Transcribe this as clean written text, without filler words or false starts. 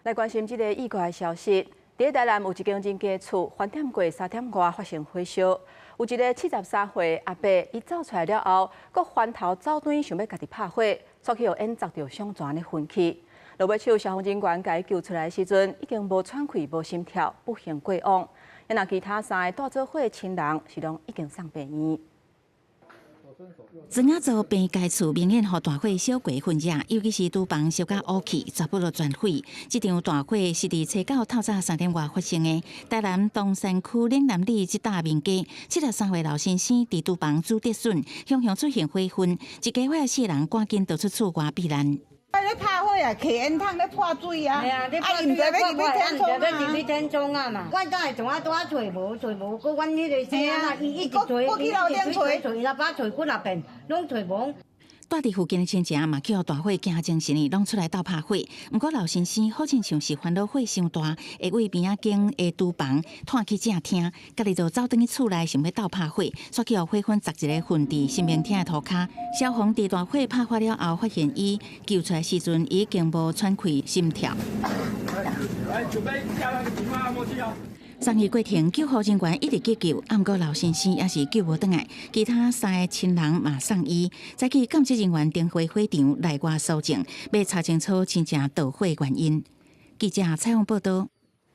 来关心这个意外的消息，在台南有一间人家厝翻点过3点外发生火烧，有一个73岁阿伯，伊走出来了后，佮翻头走转，想要家己拍火，煞去互烟砸到上全的昏去。落尾手消防人员甲伊救出来的时阵，已经无喘气、无心跳，不幸过往。也那其他3个带做火的亲人，是拢已经送病院。 庄仔座病街厝明显互大火烧过熏热，尤其是厨房烧甲乌气，全部都全毁。这场大火是伫初九透早3点外发生的。台南东山区岭南里一大民家，73岁老先生伫厨房煮竹笋，向出现火熏，一家伙4人赶紧逃出厝外避难。 咧拍火啊，摕烟筒咧破水啊！系啊，你啊，伊毋知要入去天窗啊！嘛。我刚才从啊拄啊找无，佮阮迄个谁啊，伊一直找，去楼顶找，伊把找几啊遍，拢找无。 住伫附近的亲戚嘛，叫大火惊精神的，拢出来斗拍火。不过老先生好像是烦恼火伤大，会为边仔间的厨房探去正厅，家己就走转去厝内，想要斗拍火，煞去互火熏砸一个昏伫新明厅的涂骹。消防伫大火拍发了后，发现伊救出来时阵已经无喘气、心跳。送去过程，救护人员一直急救，不过老先生也是救无倒来。其他3个亲人嘛送医，再去检测人员登回火场内外搜证，要查清楚真正导火原因。记者采访报道。